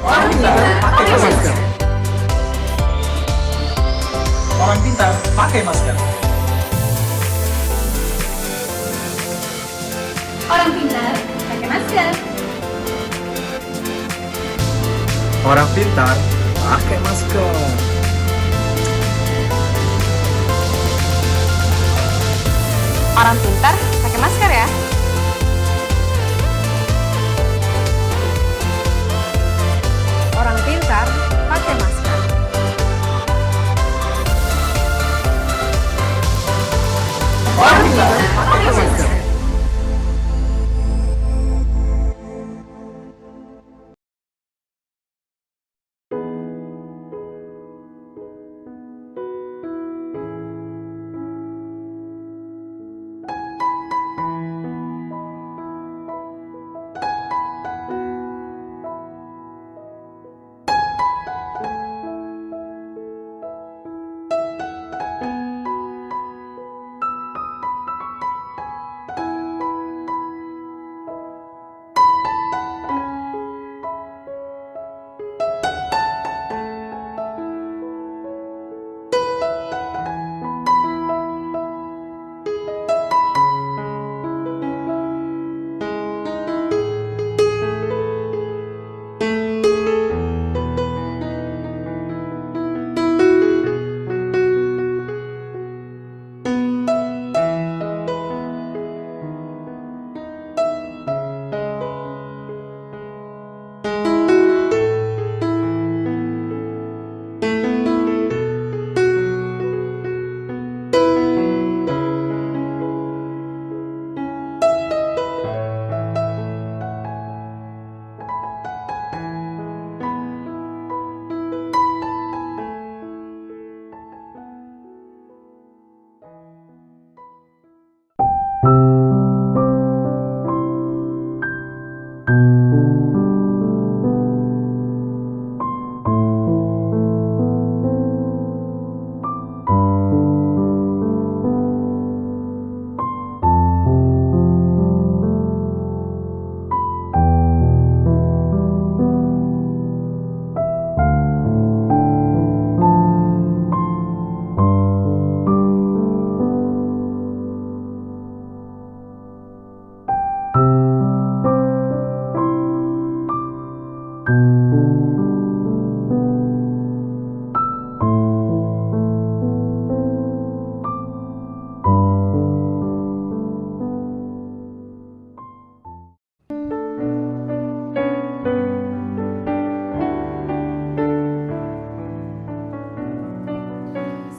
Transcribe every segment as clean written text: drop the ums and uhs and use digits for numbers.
Orang pintar pakai masker. Orang pintar pakai masker. Orang pintar pakai masker. Orang pintar pakai masker. Orang pintar pakai masker ya. Orang pintar pakai masker. Orang pintar pakai masker.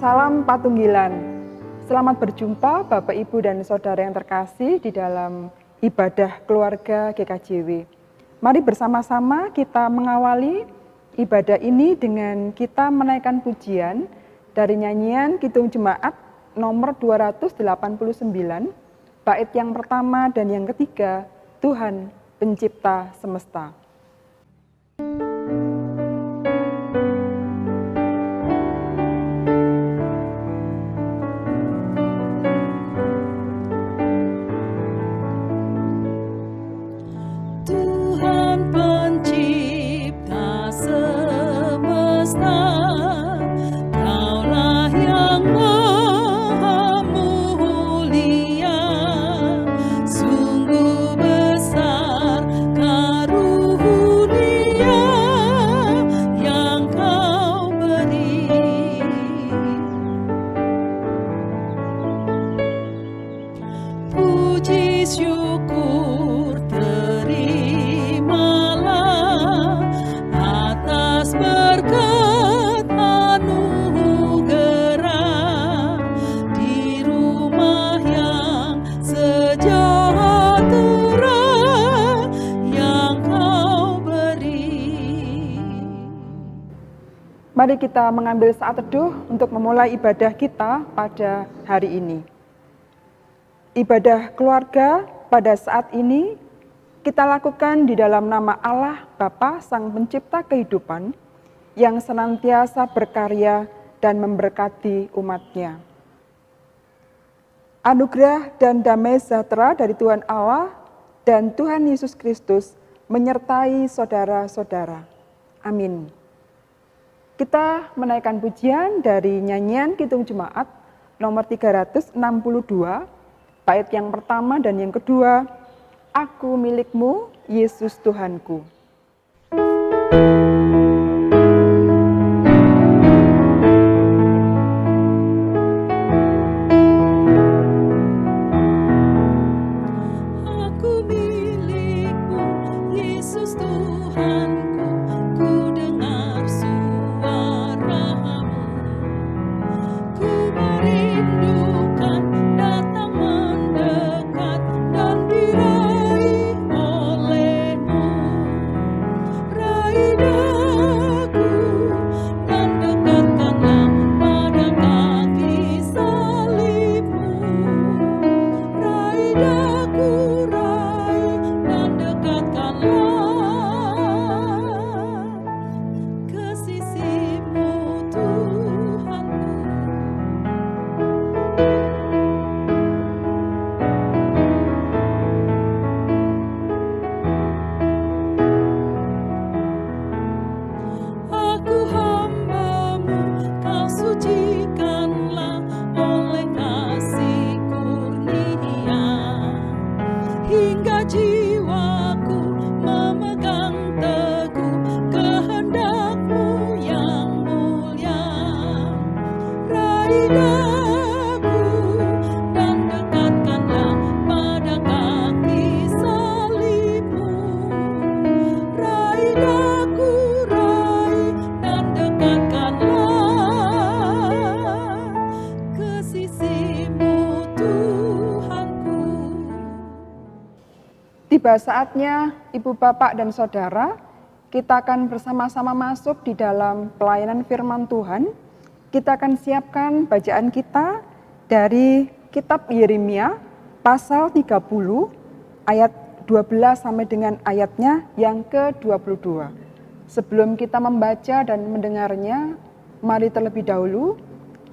Salam Patunggilan. Selamat berjumpa Bapak, Ibu, dan Saudara yang terkasih di dalam ibadah keluarga GKJW. Mari bersama-sama kita mengawali ibadah ini dengan kita menaikkan pujian dari nyanyian Kidung Jemaat nomor 289, bait yang pertama dan yang ketiga, Tuhan Pencipta Semesta. Mari kita mengambil saat teduh untuk memulai ibadah kita pada hari ini. Ibadah keluarga pada saat ini kita lakukan di dalam nama Allah Bapa Sang Pencipta Kehidupan yang senantiasa berkarya dan memberkati umat-Nya. Anugerah dan damai sejahtera dari Tuhan Allah dan Tuhan Yesus Kristus menyertai saudara-saudara. Amin. Kita menaikkan pujian dari nyanyian Kidung Jemaat nomor 362, bait yang pertama dan yang kedua, Aku milikmu, Yesus Tuhanku. Tiba saatnya Ibu, Bapak, dan Saudara, kita akan bersama-sama masuk di dalam pelayanan firman Tuhan. Kita akan siapkan bacaan kita dari kitab Yeremia pasal 30 ayat 12 sampai dengan ayatnya yang ke-22. Sebelum kita membaca dan mendengarnya, mari terlebih dahulu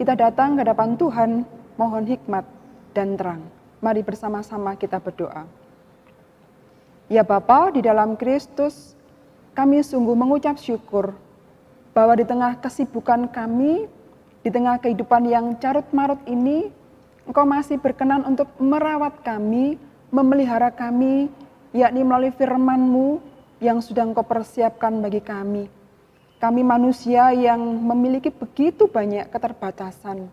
kita datang ke hadapan Tuhan, mohon hikmat dan terang. Mari bersama-sama kita berdoa. Ya Bapa, di dalam Kristus, kami sungguh mengucap syukur bahwa di tengah kesibukan kami, di tengah kehidupan yang carut-marut ini, Engkau masih berkenan untuk merawat kami, memelihara kami, yakni melalui firman-Mu yang sudah Engkau persiapkan bagi kami. Kami manusia yang memiliki begitu banyak keterbatasan.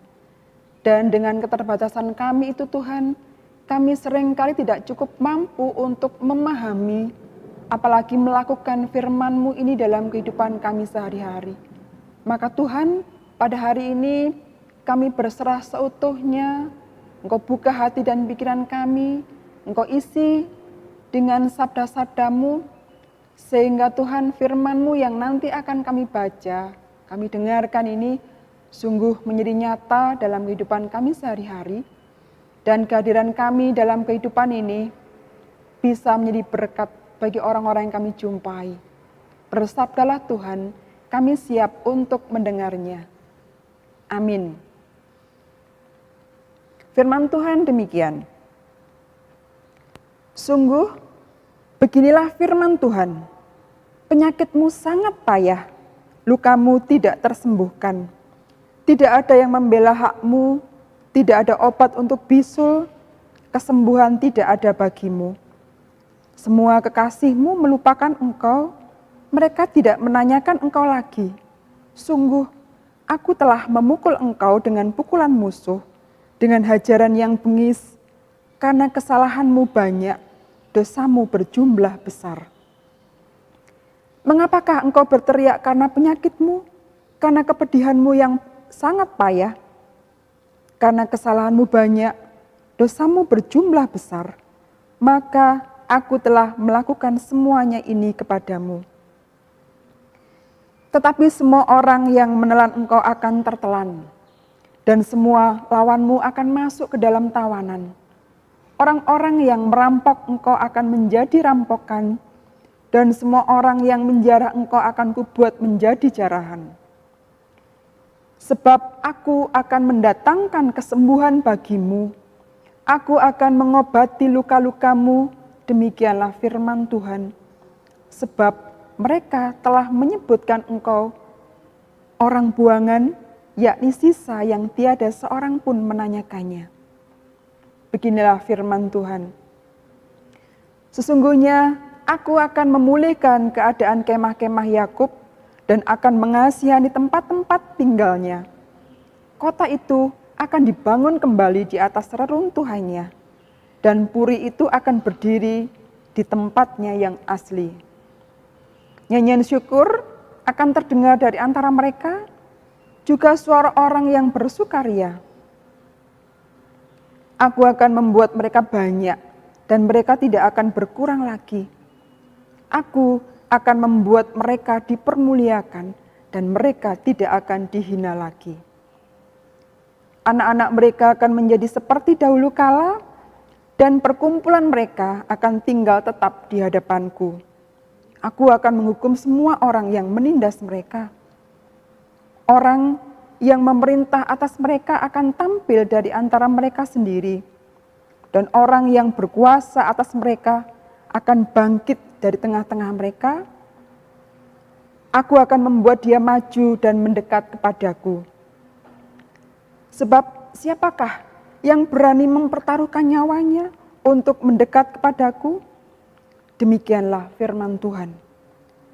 Dan dengan keterbatasan kami itu Tuhan, kami seringkali tidak cukup mampu untuk memahami, apalagi melakukan firman-Mu ini dalam kehidupan kami sehari-hari. Maka Tuhan, pada hari ini kami berserah seutuhnya, Engkau buka hati dan pikiran kami, Engkau isi dengan sabda-sabda-Mu, sehingga Tuhan firman-Mu yang nanti akan kami baca, kami dengarkan ini, sungguh menjadi nyata dalam kehidupan kami sehari-hari. Dan kehadiran kami dalam kehidupan ini bisa menjadi berkat bagi orang-orang yang kami jumpai. Bersabdalah Tuhan, kami siap untuk mendengarnya. Amin. Firman Tuhan demikian. Sungguh, beginilah firman Tuhan. Penyakitmu sangat payah, lukamu tidak tersembuhkan. Tidak ada yang membela hakmu, tidak ada obat untuk bisul, kesembuhan tidak ada bagimu. Semua kekasihmu melupakan engkau, mereka tidak menanyakan engkau lagi. Sungguh, aku telah memukul engkau dengan pukulan musuh, dengan hajaran yang bengis, karena kesalahanmu banyak, dosamu berjumlah besar. Mengapakah engkau berteriak karena penyakitmu, karena kepedihanmu yang sangat payah? Karena kesalahanmu banyak, dosamu berjumlah besar, maka aku telah melakukan semuanya ini kepadamu. Tetapi semua orang yang menelan engkau akan tertelan, dan semua lawanmu akan masuk ke dalam tawanan. Orang-orang yang merampok engkau akan menjadi rampokan, dan semua orang yang menjarah engkau akan kubuat menjadi jarahan. Sebab aku akan mendatangkan kesembuhan bagimu, aku akan mengobati luka-lukamu, demikianlah firman Tuhan. Sebab mereka telah menyebutkan engkau orang buangan, yakni sisa yang tiada seorang pun menanyakannya. Beginilah firman Tuhan. Sesungguhnya aku akan memulihkan keadaan kemah-kemah Yakub dan akan mengasihani tempat-tempat tinggalnya. Kota itu akan dibangun kembali di atas reruntuhannya, dan puri itu akan berdiri di tempatnya yang asli. Nyanyian syukur akan terdengar dari antara mereka, juga suara orang yang bersukaria. Aku akan membuat mereka banyak, dan mereka tidak akan berkurang lagi. Aku akan membuat mereka dipermuliakan, dan mereka tidak akan dihina lagi. Anak-anak mereka akan menjadi seperti dahulu kala, dan perkumpulan mereka akan tinggal tetap di hadapanku. Aku akan menghukum semua orang yang menindas mereka. Orang yang memerintah atas mereka akan tampil dari antara mereka sendiri, dan orang yang berkuasa atas mereka akan bangkit dari tengah-tengah mereka. Aku akan membuat dia maju dan mendekat kepadaku. Sebab siapakah yang berani mempertaruhkan nyawanya untuk mendekat kepadaku? Demikianlah firman Tuhan.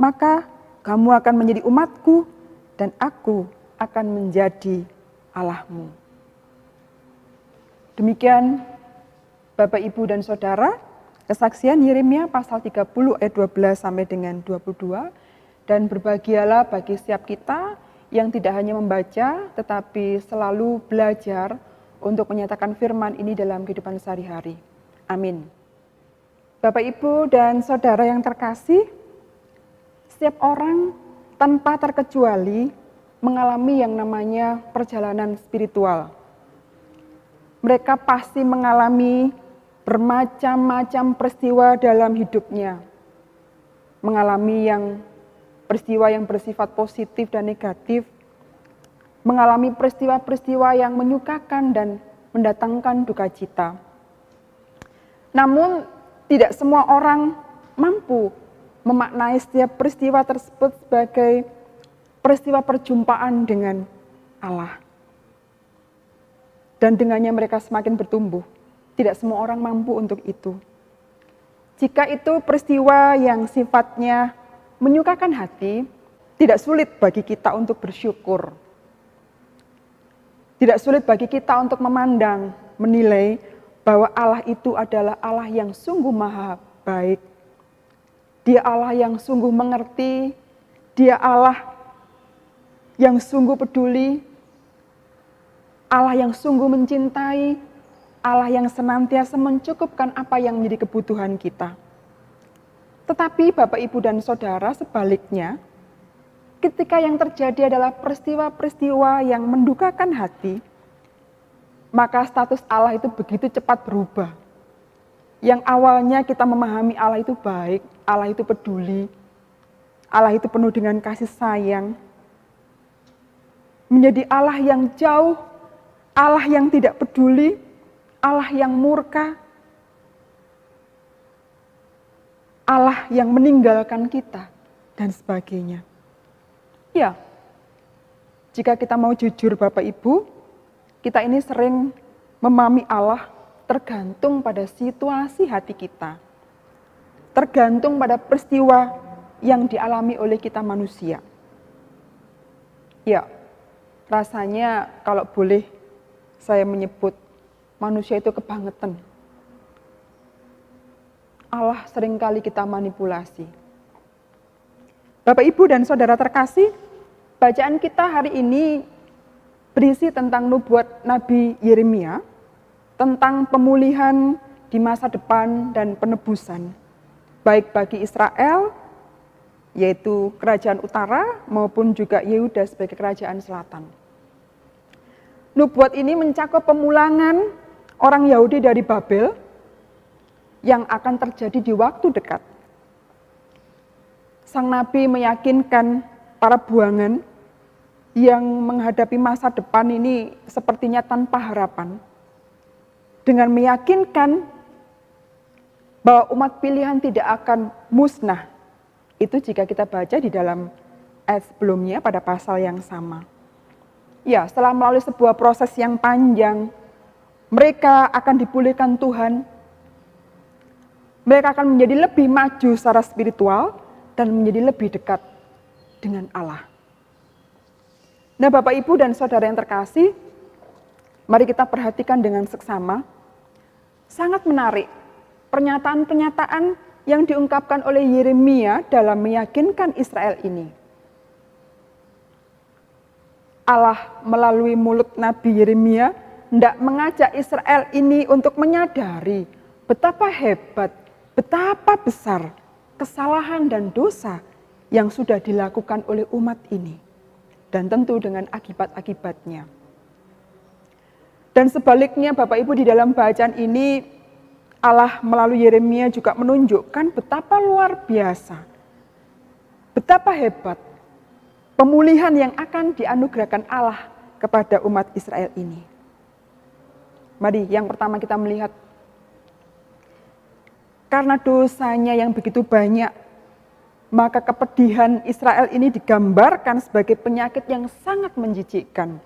Maka kamu akan menjadi umatku, dan aku akan menjadi Allahmu. Demikian Bapak, Ibu, dan Saudara, kesaksian Yeremia pasal 30 ayat 12 sampai dengan 22, dan berbahagialah bagi setiap kita yang tidak hanya membaca, tetapi selalu belajar untuk menyatakan firman ini dalam kehidupan sehari-hari. Amin. Bapak, Ibu, dan Saudara yang terkasih, setiap orang tanpa terkecuali mengalami yang namanya perjalanan spiritual. Mereka pasti mengalami bermacam-macam peristiwa dalam hidupnya. Mengalami peristiwa yang bersifat positif dan negatif, mengalami peristiwa-peristiwa yang menyukakan dan mendatangkan duka cita. Namun, tidak semua orang mampu memaknai setiap peristiwa tersebut sebagai peristiwa perjumpaan dengan Allah. Dan dengannya mereka semakin bertumbuh. Tidak semua orang mampu untuk itu. Jika itu peristiwa yang sifatnya menyukakan hati, tidak sulit bagi kita untuk bersyukur. Tidak sulit bagi kita untuk memandang, menilai bahwa Allah itu adalah Allah yang sungguh maha baik. Dia Allah yang sungguh mengerti, Dia Allah yang sungguh peduli, Allah yang sungguh mencintai, Allah yang senantiasa mencukupkan apa yang menjadi kebutuhan kita. Tetapi Bapak, Ibu, dan Saudara, sebaliknya, ketika yang terjadi adalah peristiwa-peristiwa yang mendukakan hati, maka status Allah itu begitu cepat berubah. Yang awalnya kita memahami Allah itu baik, Allah itu peduli, Allah itu penuh dengan kasih sayang, menjadi Allah yang jauh, Allah yang tidak peduli, Allah yang murka, Allah yang meninggalkan kita, dan sebagainya. Ya, jika kita mau jujur Bapak Ibu, kita ini sering memahami Allah tergantung pada situasi hati kita. Tergantung pada peristiwa yang dialami oleh kita manusia. Ya, rasanya kalau boleh saya menyebut manusia itu kebangetan. Allah seringkali kita manipulasi. Bapak, Ibu, dan Saudara terkasih, bacaan kita hari ini berisi tentang nubuat Nabi Yeremia, tentang pemulihan di masa depan dan penebusan, baik bagi Israel, yaitu kerajaan utara, maupun juga Yehuda sebagai kerajaan selatan. Nubuat ini mencakup pemulangan orang Yahudi dari Babel yang akan terjadi di waktu dekat. Sang Nabi meyakinkan para buangan yang menghadapi masa depan ini sepertinya tanpa harapan, dengan meyakinkan bahwa umat pilihan tidak akan musnah, Itu jika kita baca di dalam ayat sebelumnya pada pasal yang sama. Ya, setelah melalui sebuah proses yang panjang, mereka akan dipulihkan Tuhan. Mereka akan menjadi lebih maju secara spiritual dan menjadi lebih dekat dengan Allah. Nah, Bapak, Ibu, dan Saudara yang terkasih, mari kita perhatikan dengan seksama. Sangat menarik pernyataan-pernyataan yang diungkapkan oleh Yeremia dalam meyakinkan Israel ini. Allah melalui mulut Nabi Yeremia hendak mengajak Israel ini untuk menyadari betapa hebat, betapa besar kesalahan dan dosa yang sudah dilakukan oleh umat ini. Dan tentu dengan akibat-akibatnya. Dan sebaliknya Bapak Ibu, di dalam bacaan ini Allah melalui Yeremia juga menunjukkan betapa luar biasa, betapa hebat pemulihan yang akan dianugerahkan Allah kepada umat Israel ini. Mari yang pertama kita melihat, karena dosanya yang begitu banyak, maka kepedihan Israel ini digambarkan sebagai penyakit yang sangat menjijikkan.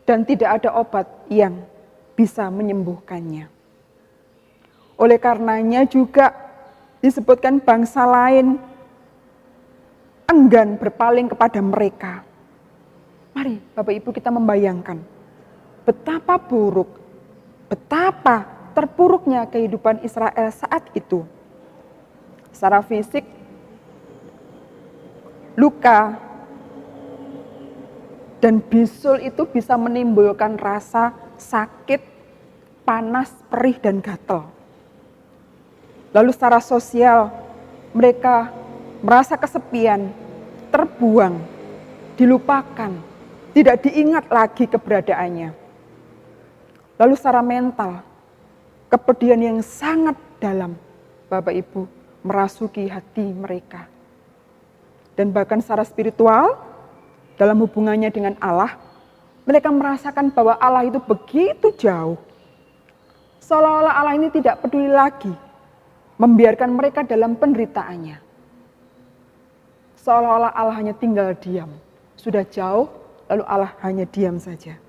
Dan tidak ada obat yang bisa menyembuhkannya. Oleh karenanya juga disebutkan bangsa lain enggan berpaling kepada mereka. Mari Bapak Ibu kita membayangkan betapa buruk, betapa terpuruknya kehidupan Israel saat itu. Secara fisik, luka dan bisul itu bisa menimbulkan rasa sakit, panas, perih, dan gatal. Lalu secara sosial, mereka merasa kesepian, terbuang, dilupakan, tidak diingat lagi keberadaannya. Lalu secara mental, kepedihan yang sangat dalam, Bapak Ibu, merasuki hati mereka. Dan bahkan secara spiritual, dalam hubungannya dengan Allah, mereka merasakan bahwa Allah itu begitu jauh. Seolah-olah Allah ini tidak peduli lagi membiarkan mereka dalam penderitaannya. Seolah-olah Allah hanya tinggal diam. Sudah jauh, lalu Allah hanya diam saja.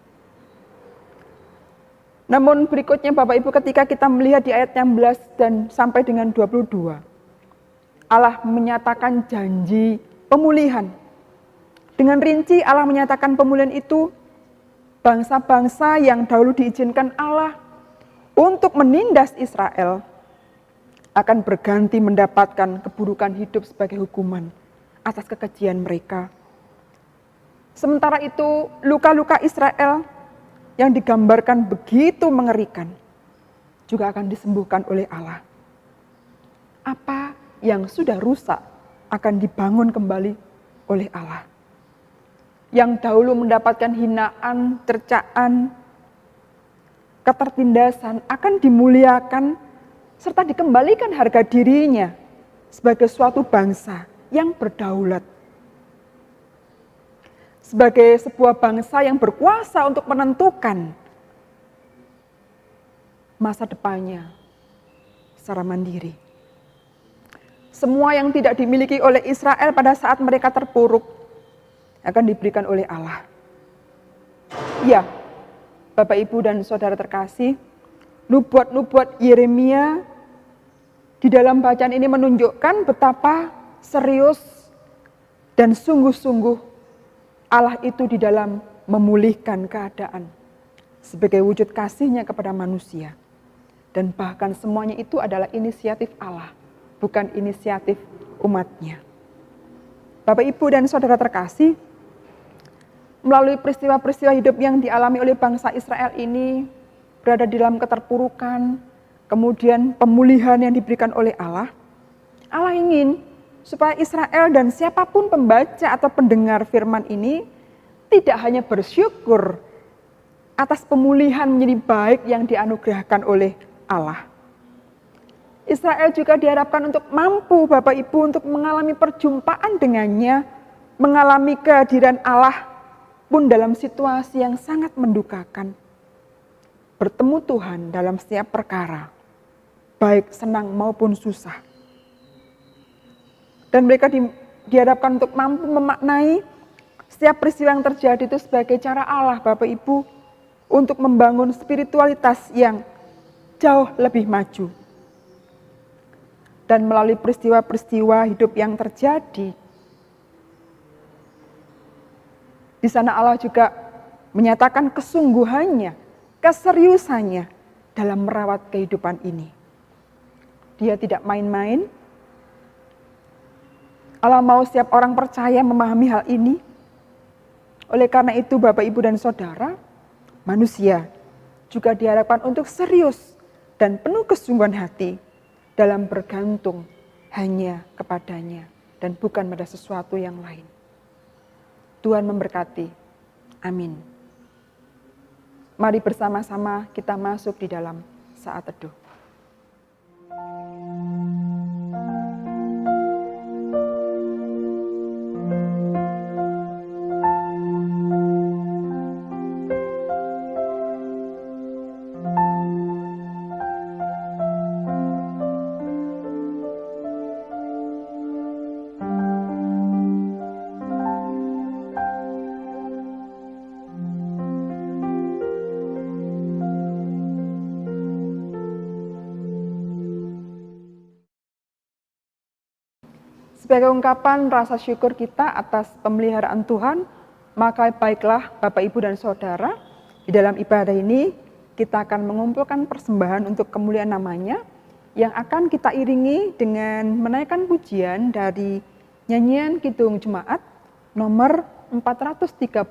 Namun berikutnya Bapak Ibu, ketika kita melihat di ayat 16 dan sampai dengan 22, Allah menyatakan janji pemulihan. Dengan rinci Allah menyatakan pemulihan itu, bangsa-bangsa yang dahulu diizinkan Allah untuk menindas Israel akan berganti mendapatkan keburukan hidup sebagai hukuman atas kekejian mereka. Sementara itu, luka-luka Israel yang digambarkan begitu mengerikan juga akan disembuhkan oleh Allah. Apa yang sudah rusak akan dibangun kembali oleh Allah. Yang dahulu mendapatkan hinaan, cercaan, ketertindasan akan dimuliakan serta dikembalikan harga dirinya sebagai suatu bangsa yang berdaulat. Sebagai sebuah bangsa yang berkuasa untuk menentukan masa depannya secara mandiri. Semua yang tidak dimiliki oleh Israel pada saat mereka terpuruk akan diberikan oleh Allah. Ya, Bapak, Ibu, dan Saudara terkasih, nubuat-nubuat Yeremia di dalam bacaan ini menunjukkan betapa serius dan sungguh-sungguh Allah itu di dalam memulihkan keadaan sebagai wujud kasih-Nya kepada manusia. Dan bahkan semuanya itu adalah inisiatif Allah, bukan inisiatif umat-Nya. Bapak, Ibu, dan Saudara terkasih, melalui peristiwa-peristiwa hidup yang dialami oleh bangsa Israel ini, berada di dalam keterpurukan, kemudian pemulihan yang diberikan oleh Allah. Allah ingin supaya Israel dan siapapun pembaca atau pendengar firman ini tidak hanya bersyukur atas pemulihan menjadi baik yang dianugerahkan oleh Allah. Israel juga diharapkan untuk mampu, Bapak, Ibu, untuk mengalami perjumpaan dengannya, mengalami kehadiran Allah pun dalam situasi yang sangat mendukakan. Bertemu Tuhan dalam setiap perkara, baik senang maupun susah. Dan mereka dihadapkan untuk mampu memaknai setiap peristiwa yang terjadi itu sebagai cara Allah, Bapak Ibu, untuk membangun spiritualitas yang jauh lebih maju. Dan melalui peristiwa-peristiwa hidup yang terjadi, di sana Allah juga menyatakan kesungguhannya, keseriusannya dalam merawat kehidupan ini. Dia tidak main-main. Allah mau setiap orang percaya memahami hal ini. Oleh karena itu Bapak, Ibu, dan Saudara, manusia juga diharapkan untuk serius dan penuh kesungguhan hati dalam bergantung hanya kepadanya dan bukan pada sesuatu yang lain. Tuhan memberkati. Amin. Mari bersama-sama kita masuk di dalam saat teduh. Sebagai ungkapan rasa syukur kita atas pemeliharaan Tuhan, maka baiklah Bapak, Ibu, dan Saudara, di dalam ibadah ini kita akan mengumpulkan persembahan untuk kemuliaan namanya yang akan kita iringi dengan menaikkan pujian dari nyanyian Kidung Jemaat nomor 439,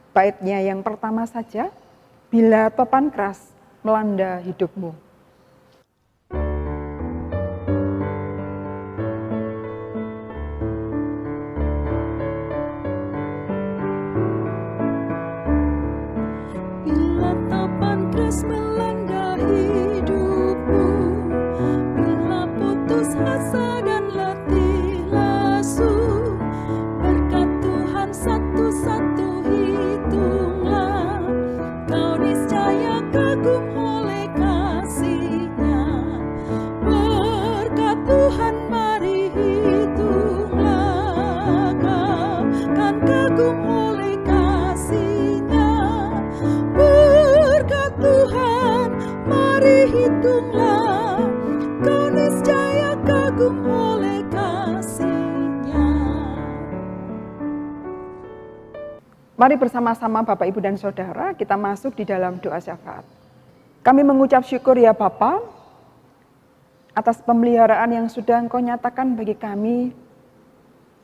baitnya yang pertama saja, Bila Topan Keras Melanda Hidupmu. Melanda hidupmu, bila putus asa dan letih lesu, berkat Tuhan satu-satu hitunglah, kau niscaya kagum oleh kasih-Nya. Berkat Tuhan mari hitunglah, kau kan kagum oleh kasih-Nya. Tuhan, mari hitunglah, kau niscaya kagum oleh kasih-Nya. Mari bersama-sama Bapak, Ibu, dan Saudara, kita masuk di dalam doa syafaat. Kami mengucap syukur ya Bapa, atas pemeliharaan yang sudah Engkau nyatakan bagi kami.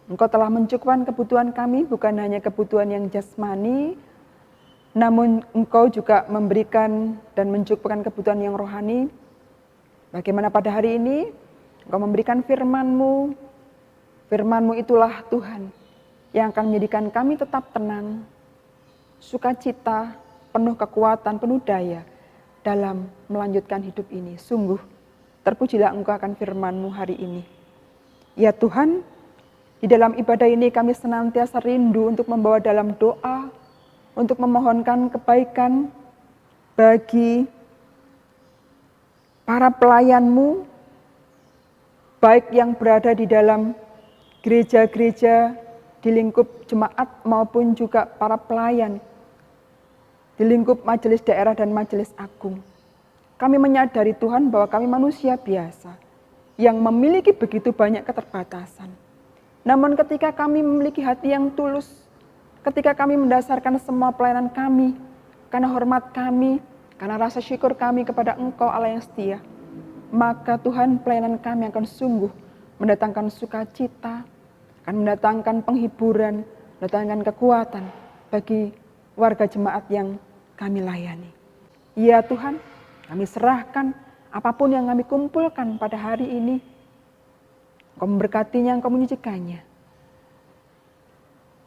Engkau telah mencukupkan kebutuhan kami, bukan hanya kebutuhan yang jasmani, namun Engkau juga memberikan dan mencukupkan kebutuhan yang rohani. Bagaimana pada hari ini Engkau memberikan firman-Mu. Firman-Mu itulah Tuhan yang akan menjadikan kami tetap tenang, sukacita, penuh kekuatan, penuh daya dalam melanjutkan hidup ini. Sungguh terpujilah Engkau akan firman-Mu hari ini. Ya Tuhan, di dalam ibadah ini kami senantiasa rindu untuk membawa dalam doa, untuk memohonkan kebaikan bagi para pelayan-Mu, baik yang berada di dalam gereja-gereja di lingkup jemaat maupun juga para pelayan di lingkup majelis daerah dan majelis agung. Kami menyadari Tuhan bahwa kami manusia biasa yang memiliki begitu banyak keterbatasan. Namun ketika kami memiliki hati yang tulus, ketika kami mendasarkan semua pelayanan kami, karena hormat kami, karena rasa syukur kami kepada Engkau Allah yang setia, maka Tuhan pelayanan kami akan sungguh mendatangkan sukacita, akan mendatangkan penghiburan, mendatangkan kekuatan bagi warga jemaat yang kami layani. Ya Tuhan, kami serahkan apapun yang kami kumpulkan pada hari ini, Engkau memberkatinya, Engkau menyucikannya.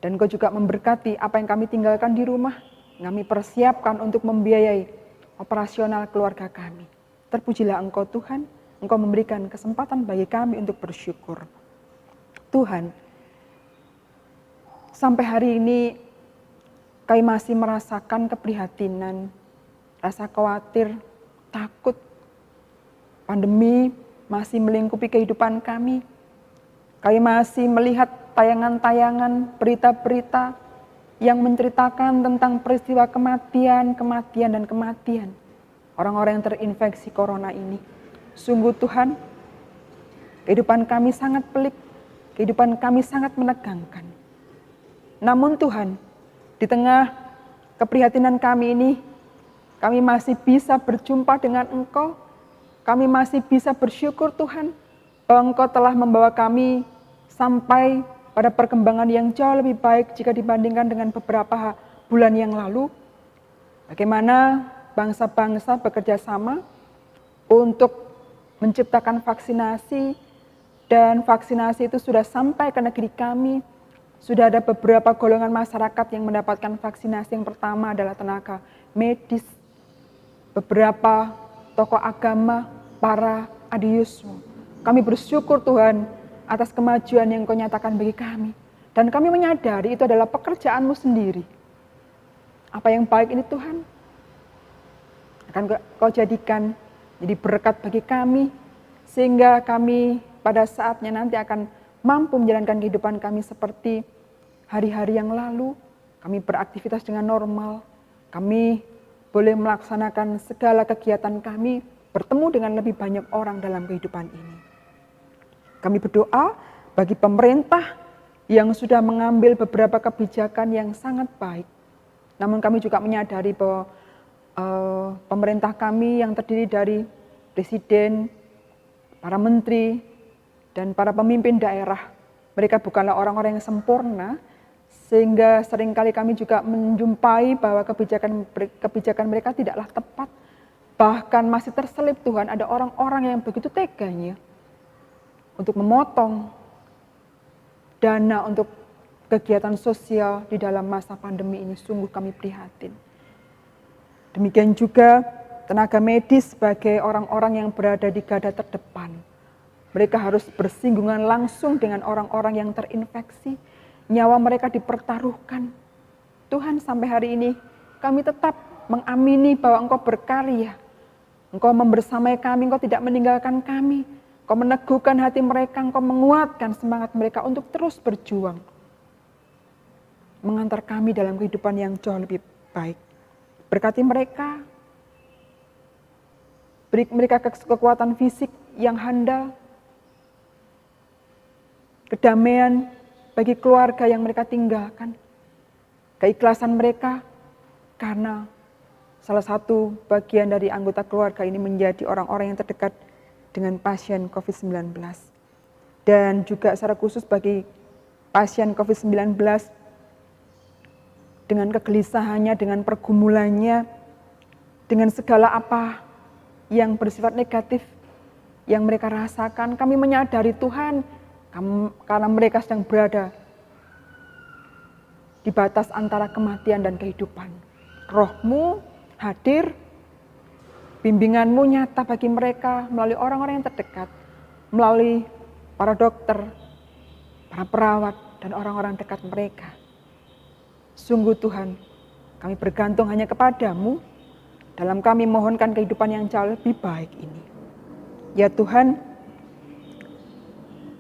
Dan Engkau juga memberkati apa yang kami tinggalkan di rumah, kami persiapkan untuk membiayai operasional keluarga kami. Terpujilah Engkau Tuhan, Engkau memberikan kesempatan bagi kami untuk bersyukur. Tuhan, sampai hari ini kami masih merasakan keprihatinan, rasa khawatir, takut. Pandemi masih melingkupi kehidupan kami. Kami masih melihat tayangan-tayangan, berita-berita yang menceritakan tentang peristiwa kematian, dan kematian orang-orang yang terinfeksi corona ini. Sungguh Tuhan, kehidupan kami sangat pelik, kehidupan kami sangat menegangkan. Namun Tuhan, di tengah keprihatinan kami ini, kami masih bisa berjumpa dengan Engkau, kami masih bisa bersyukur Tuhan, bahwa Engkau telah membawa kami sampai pada perkembangan yang jauh lebih baik jika dibandingkan dengan beberapa bulan yang lalu. Bagaimana bangsa-bangsa bekerja sama untuk menciptakan vaksinasi, dan vaksinasi itu sudah sampai ke negeri kami. Sudah ada beberapa golongan masyarakat yang mendapatkan vaksinasi. Yang pertama adalah tenaga medis, beberapa tokoh agama, para adiusmu. Kami bersyukur Tuhan atas kemajuan yang Kau nyatakan bagi kami. Dan kami menyadari itu adalah pekerjaan-Mu sendiri. Apa yang baik ini Tuhan akan Kau jadikan jadi berkat bagi kami, sehingga kami pada saatnya nanti akan mampu menjalankan kehidupan kami seperti hari-hari yang lalu. Kami beraktivitas dengan normal, kami boleh melaksanakan segala kegiatan kami, bertemu dengan lebih banyak orang dalam kehidupan ini. Kami berdoa bagi pemerintah yang sudah mengambil beberapa kebijakan yang sangat baik. Namun kami juga menyadari bahwa pemerintah kami yang terdiri dari presiden, para menteri, dan para pemimpin daerah, mereka bukanlah orang-orang yang sempurna, sehingga seringkali kami juga menjumpai bahwa kebijakan mereka tidaklah tepat. Bahkan masih terselip Tuhan, ada orang-orang yang begitu teganya untuk memotong dana untuk kegiatan sosial di dalam masa pandemi ini. Sungguh kami prihatin. Demikian juga tenaga medis sebagai orang-orang yang berada di garda terdepan. Mereka harus bersinggungan langsung dengan orang-orang yang terinfeksi. Nyawa mereka dipertaruhkan. Tuhan, sampai hari ini kami tetap mengamini bahwa Engkau berkarya. Engkau membersamai kami, Engkau tidak meninggalkan kami. Engkau meneguhkan hati mereka, Engkau menguatkan semangat mereka untuk terus berjuang. Mengantar kami dalam kehidupan yang jauh lebih baik. Berkati mereka, beri mereka kekuatan fisik yang handal, kedamaian bagi keluarga yang mereka tinggalkan, keikhlasan mereka karena salah satu bagian dari anggota keluarga ini menjadi orang-orang yang terdekat dengan pasien COVID-19. Dan juga secara khusus bagi pasien COVID-19 dengan kegelisahannya, dengan pergumulannya, dengan segala apa yang bersifat negatif yang mereka rasakan, kami menyadari Tuhan, karena mereka sedang berada di batas antara kematian dan kehidupan. Roh-Mu hadir, bimbingan-Mu nyata bagi mereka melalui orang-orang yang terdekat, melalui para dokter, para perawat, dan orang-orang dekat mereka. Sungguh Tuhan, kami bergantung hanya kepada-Mu dalam kami mohonkan kehidupan yang jauh lebih baik ini. Ya Tuhan,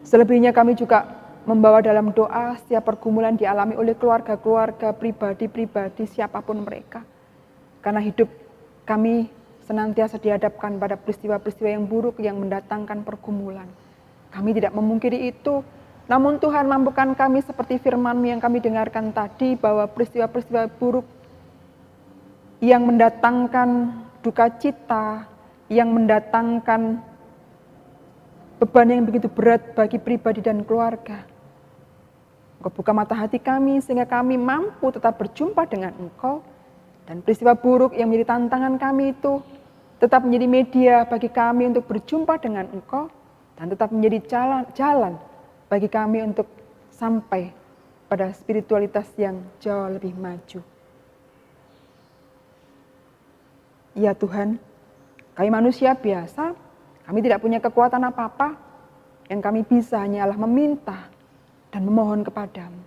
selebihnya kami juga membawa dalam doa setiap pergumulan dialami oleh keluarga-keluarga, pribadi-pribadi, siapapun mereka. Karena hidup kami senantiasa dihadapkan pada peristiwa-peristiwa yang buruk yang mendatangkan pergumulan. Kami tidak memungkiri itu, namun Tuhan mampukan kami seperti firman-Mu yang kami dengarkan tadi, bahwa peristiwa-peristiwa buruk yang mendatangkan duka cita, yang mendatangkan beban yang begitu berat bagi pribadi dan keluarga. Engkau buka mata hati kami sehingga kami mampu tetap berjumpa dengan Engkau, dan peristiwa buruk yang menjadi tantangan kami itu tetap menjadi media bagi kami untuk berjumpa dengan Engkau, dan tetap menjadi jalan bagi kami untuk sampai pada spiritualitas yang jauh lebih maju. Ya Tuhan, kami manusia biasa, kami tidak punya kekuatan apa-apa, yang kami bisa hanyalah meminta dan memohon kepadamu.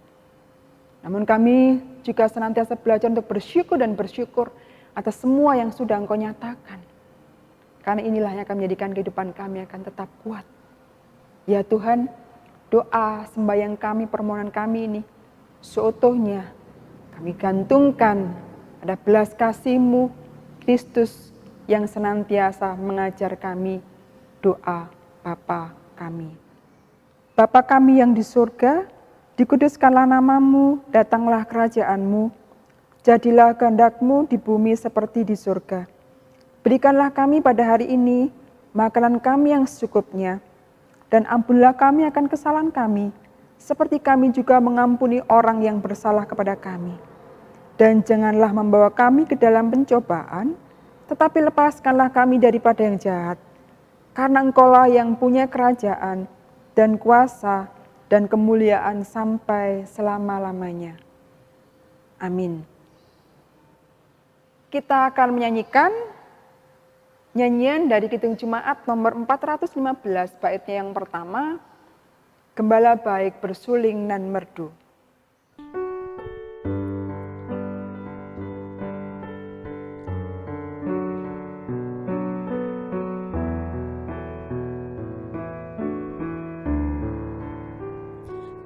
Namun kami juga senantiasa belajar untuk bersyukur dan bersyukur atas semua yang sudah Engkau nyatakan. Karena inilah yang akan menjadikan kehidupan kami akan tetap kuat. Ya Tuhan, doa, sembahyang kami, permohonan kami ini seutuhnya kami gantungkan pada belas kasih-Mu, Kristus yang senantiasa mengajar kami doa Bapa kami. Bapa kami yang di surga, dikuduskanlah nama-Mu, datanglah kerajaan-Mu, jadilah kehendak-Mu di bumi seperti di surga. Berikanlah kami pada hari ini makanan kami yang secukupnya, dan ampunilah kami akan kesalahan kami, seperti kami juga mengampuni orang yang bersalah kepada kami. Dan janganlah membawa kami ke dalam pencobaan, tetapi lepaskanlah kami daripada yang jahat. Karena Engkaulah yang punya kerajaan dan kuasa dan kemuliaan sampai selama-lamanya. Amin. Kita akan menyanyikan nyanyian dari Kidung Jemaat nomor 415, baitnya yang pertama, Gembala baik bersuling nan merdu.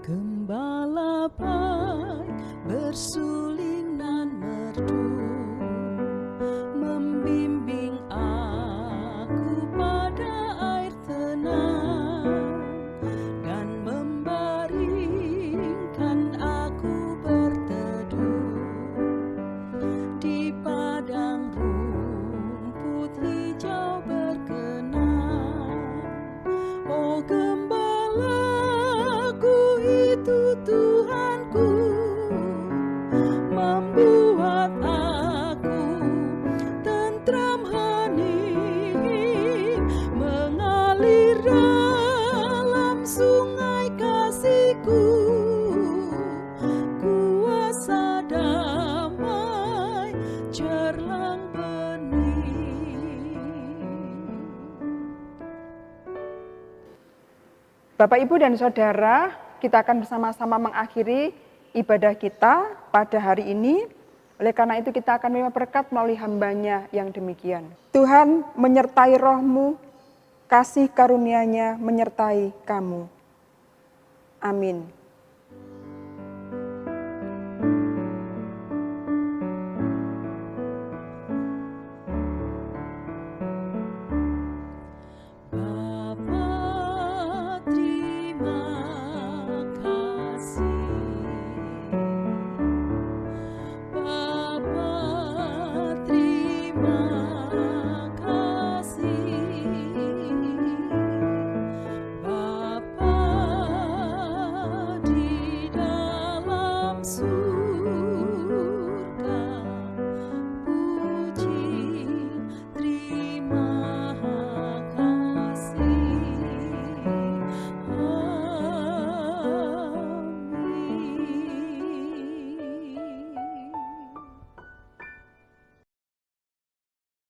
Gembala baik bersuling nan merdu, membimbing aku pada air tenang, dan membaringkan aku berteduh di padang rumput hijau berkenan. Oh gembalaku itu Tuhanku, membuat aku tentram hening, mengalir dalam sungai kasih-Ku, kuasa damai cerlang bening. Bapak, Ibu, dan Saudara, kita akan bersama-sama mengakhiri ibadah kita pada hari ini. Oleh karena itu kita akan menerima berkat melalui hamba-Nya yang demikian. Tuhan menyertai roh-Mu, kasih karunia-Nya menyertai kamu. Amin.